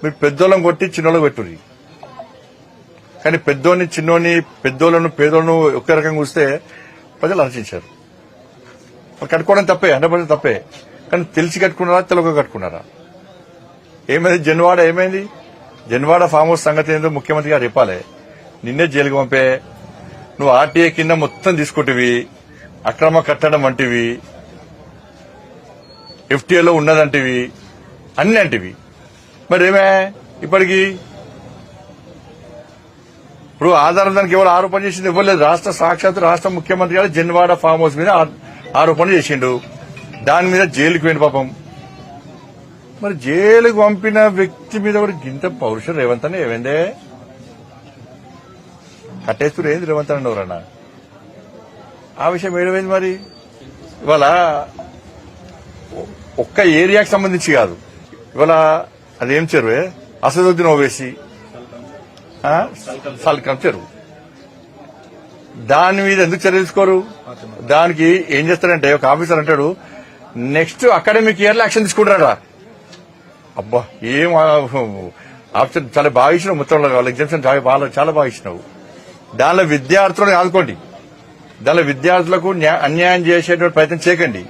మీరు పెద్దోళ్ళని కొట్టి చిన్నోళ్ళకి పెట్టుర్రి. కానీ పెద్దోని చిన్నోని పెద్దోళ్ళను పేదోళ్ళను ఒకే రకంగా చూస్తే ప్రజలు ఆలోచించారు. వాళ్ళు కట్టుకోవడం తప్పే, 100% తప్పే. కానీ తెలిసి కట్టుకున్నారా, తెలియక కట్టుకున్నారా? ఏమైంది జన్వాడ? ఏమైంది జన్వాడ ఫామ్ హౌస్ సంగతి ఏందో ముఖ్యమంత్రి గారు చెప్పాలి. నిన్నే జైలుకి పంపే, నువ్వు ఆర్టీఏ కింద మొత్తం తీసుకుంటువి, అక్రమ కట్టడం వంటివి, ఎఫ్టీఏలో ఉన్నదంటివి, అన్ని అంటివి. మరి ఏమే ఇప్పటికి? ఇప్పుడు ఆధారం దానికి ఎవరు ఆరోపణ చేసింది? ఇవ్వలేదు. సాక్షాత్ రాష్ట్ర ముఖ్యమంత్రి గారు జన్వాడ ఫామ్ హౌస్ మీద ఆరోపణ చేసిండు. దాని మీద జైలుకి పోయిన పాపం. మరి జైలుకు పంపిన వ్యక్తి మీద కూడా గింత పౌరుషం రేవంత్ అని ఏమైందే? కట్టేస్తూ ఏంది రేవంత్ అని ఎవరన్నా? ఆ విషయం ఏమైంది మరి? ఇవాళ ఒక్క ఏరియాకి సంబంధించి కాదు, ఇవాళ అదేం చెరువే, అసదుద్దీన్ ఓవైసీ సల్కం చెరువు, దాని మీద ఎందుకు చర్య తీసుకోరు? దానికి ఏం చేస్తారంటే ఒక ఆఫీసర్ అంటాడు, నెక్స్ట్ అకాడమిక్ ఇయర్ లో యాక్షన్ తీసుకుంటారా. అబ్బా, ఏం ఆప్షన్ చాలా బాగా ఇచ్చినావు. మొత్తంలో వాళ్ళ ఎగ్జామ్షన్ చాలా బాగా ఇచ్చినావు. దానిలో విద్యార్థులను ఆదుకోండి, దానిలో విద్యార్థులకు అన్యాయం చేసేటువంటి ప్రయత్నం చేయకండి.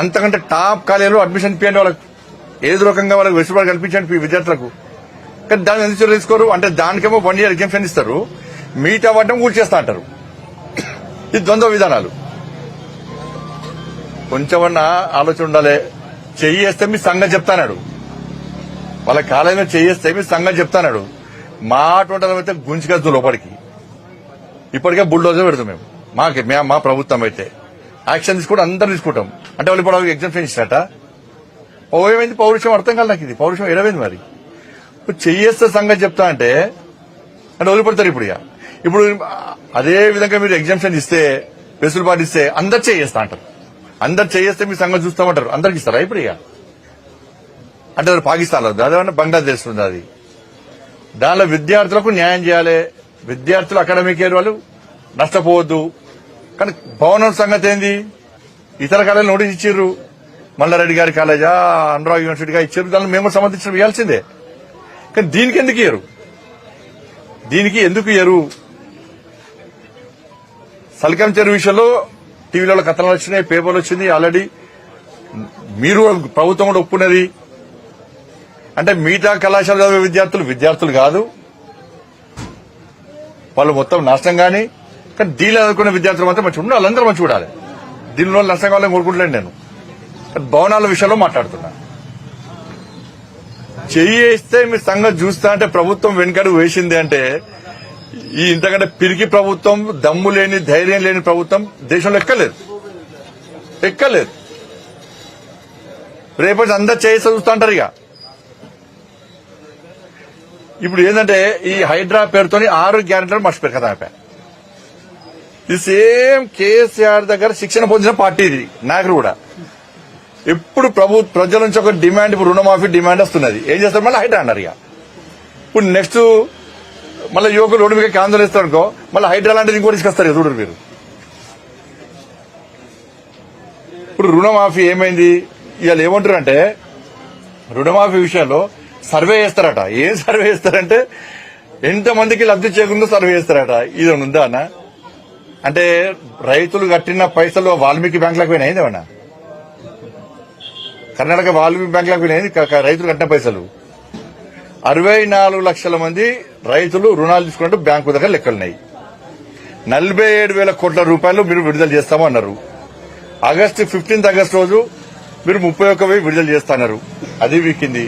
అంతకంటే టాప్ కాలేజీలో అడ్మిషన్ ఇప్పియండి, వాళ్ళకు ఏదో రకంగా వాళ్ళకి వెసులుబాటు కల్పించండి విద్యార్థులకు. కానీ దాన్ని ఎందుకు చర్య తీసుకోరు? అంటే దానికేమో 1 year ఎగ్జామ్షన్ ఇస్తారు, మిగతా వాటం కూర్చేస్తా అంటారు. ఇది ద్వంద్వ విధానాలు. కొంచెమన్నా ఆలోచన ఉండాలి. చెయ్యేస్తే మీ సంగతి చెప్తానాడు, వాళ్ళ కాలేజీలో చెయ్యేస్తే మీ సంగతి చెప్తానాడు. మా అటువంటి గుంజుకెళ్తాం లోపలికి. ఇప్పటికే బుల్డోజర్ పెడతాం మేము. మా ప్రభుత్వం అయితే యాక్షన్ తీసుకుంటే అందరూ తీసుకుంటాం. అంటే వాళ్ళు ఇప్పుడు ఎగ్జామ్షన్ ఇచ్చినట్ట ఏమైంది? పౌరుషం అర్థం కాదు నాకు. ఇది పౌరుషం ఏడమైంది మరి? ఇప్పుడు చెయ్యేస్తే సంగతి చెప్తా అంటే వదిలిపెడతారు. ఇప్పుడు అదే విధంగా మీరు ఎగ్జామ్షన్ ఇస్తే, వెసులుబాటు ఇస్తే అందరు చేయేస్తా అంటారు. అందరు చేయేస్తే మీ సంగతి చూస్తామంటారు. అందరికి ఇస్తారా ఇప్పుడు? అంటే పాకిస్తాన్ లో అదేమన్నా బంగ్లాదేశ్ ఉంది. అది దానిలో విద్యార్థులకు న్యాయం చేయాలి. విద్యార్థులు అకాడమిక్ ఇయర్ వాళ్ళు నష్టపోవద్దు. కానీ భవనం సంగతి ఏంది? ఇతర కాలేజీలు నోటీస్ ఇచ్చిర్రు. మల్లారెడ్డి గారి కాలేజా, అనురాగ్ యూనివర్సిటీగా ఇచ్చారు. దానిలో మేము సంబంధించిన ఇవ్వాల్సిందే. కానీ దీనికి ఎందుకు ఇయ్యరు? దీనికి ఎందుకు ఇయ్యరు? సల్కం చెరువు విషయంలో టీవీలో కథనాలు వచ్చినాయి, పేపర్లు వచ్చింది. ఆల్రెడీ మీరు ప్రభుత్వం కూడా ఒప్పుకున్నది. అంటే మిగతా కళాశాల చదివే విద్యార్థులు కాదు, వాళ్ళు మొత్తం నష్టం. కానీ దీనిలో చదువుకునే విద్యార్థులు మాత్రం మంచిగా ఉండాలి, వాళ్ళందరూ మంచిగా ఉండాలి. దీనిలో నష్టం కావాలని కోరుకుంటలేను నేను. భవనాల విషయంలో మాట్లాడుతున్నా. చెయ్యేస్తే మీ సంగతి చూస్తా అంటే ప్రభుత్వం వెనుకడు వేసింది అంటే ఈ ఇంతకంటే పిరికి ప్రభుత్వం, దమ్ము లేని, ధైర్యం లేని ప్రభుత్వం దేశంలో ఎక్కలేదు. రేపటి అందరు చేసి చూస్తా అంటారు. ఇప్పుడు ఏంటంటే ఈ హైడ్రా పేరుతోని 6 గ్యారెంటీలు మర్చిపోయారు కదా. ఇది సేమ్ కేసీఆర్ దగ్గర శిక్షణ పొందిన పార్టీ ఇది. నాయకులు కూడా ఎప్పుడు ప్రజల నుంచి ఒక డిమాండ్, ఇప్పుడు రుణమాఫీ డిమాండ్ వస్తున్నది. ఏం చేస్తారు? మళ్ళీ హైడ్రా అన్నారు. ఇప్పుడు నెక్స్ట్ మళ్ళీ యువకులు రోడ్డు మీద ఆందోళన ఇస్తారు అనుకో, మళ్ళీ హైడ్రా లాంటిది ఇంకో తీసుకొస్తారు. చూడరు మీరు. ఇప్పుడు రుణమాఫీ ఏమైంది? ఇవాళ ఏమంటారు అంటే రుణమాఫీ విషయంలో సర్వే చేస్తారట. ఏం సర్వే చేస్తారంటే ఎంతమందికి లబ్ధి చేకూరిందో సర్వే చేస్తారట. ఇది ఉందా అన్న? అంటే రైతులు కట్టిన పైసలు వాల్మీకి బ్యాంకులకు పోయినాయి ఏమన్నా? కర్ణాటక వాల్మీకి బ్యాంకులకు పోయినాయి రైతులు కట్టిన పైసలు. 64 లక్షల మంది రైతులు రుణాలు తీసుకున్నట్టు బ్యాంకు దగ్గర లెక్కలున్నాయి. 47,000 కోట్ల రూపాయలు మీరు విడుదల చేస్తామన్నారు. ఆగస్టు 15 రోజు మీరు 31,000 విడుదల చేస్తాన్నారు. అది వీకింది.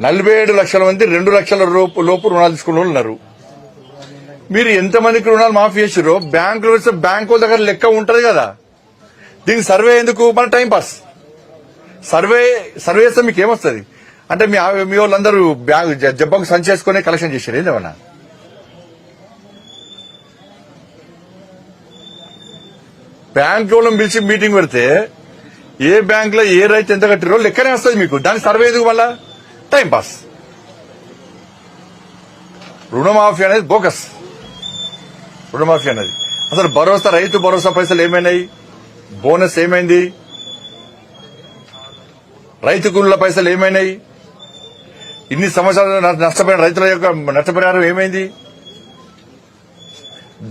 47 లక్షల మంది 2 లక్షల లోపు రుణాలు తీసుకున్న వాళ్ళు ఉన్నారు. మీరు ఎంతమందికి రుణాలు మాఫీ చేసారో బ్యాంకులు వేస్తే బ్యాంకుల దగ్గర లెక్క ఉంటది కదా. దీనికి సర్వే ఎందుకు? మన టైం పాస్. సర్వే చేస్తే మీకు ఏమొస్తుంది? అంటే మీ వాళ్ళందరూ జబ్బకు సంచేసుకుని కలెక్షన్ చేశారు ఏందేమన్నా? బ్యాంక్ వాళ్ళని పిలిచి మీటింగ్ పెడితే ఏ బ్యాంక్ లో ఏ రైతు ఎంత కట్టిరో లెక్కనే వస్తుంది మీకు. దానికి సర్వే ఎందుకు? మళ్ళా టైం పాస్. రుణమాఫీ అనేది బోకస్. రుణమాఫీ అనేది అసలు భరోసా, రైతు భరోసా పైసలు ఏమైనాయి? బోనస్ ఏమైంది? రైతు కూలీల పైసలు ఏమైనాయి? ఇన్ని సంవత్సరాలు నష్టపోయిన రైతుల యొక్క నష్టపరిహారం ఏమైంది?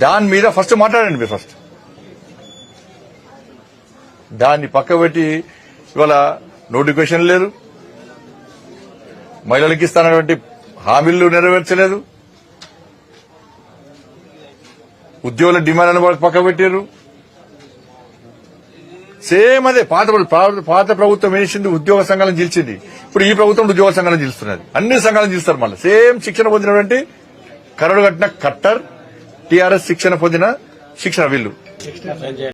దాని మీద ఫస్ట్ మాట్లాడండి మీరు. ఫస్ట్ దాన్ని పక్క పెట్టి ఇవాళ నోటిఫికేషన్ లేదు, మహిళలకు ఇస్తానటువంటి హామీలు నెరవేర్చలేదు, ఉద్యోగుల డిమాండ్ పక్క పెట్టారు. సేమ్ అదే పాత ప్రభుత్వం వేసింది, ఉద్యోగ సంఘాలను గెలిచింది. ఇప్పుడు ఈ ప్రభుత్వం ఉద్యోగ సంఘాలను గెలుస్తున్నది. అన్ని సంఘాలను గెలుస్తారు. మళ్ళీ సేమ్ శిక్షణ పొందినటువంటి కరడు కట్టిన కట్టర్ టీఆర్ఎస్ శిక్షణ పొందిన శిక్షణ వీళ్ళు.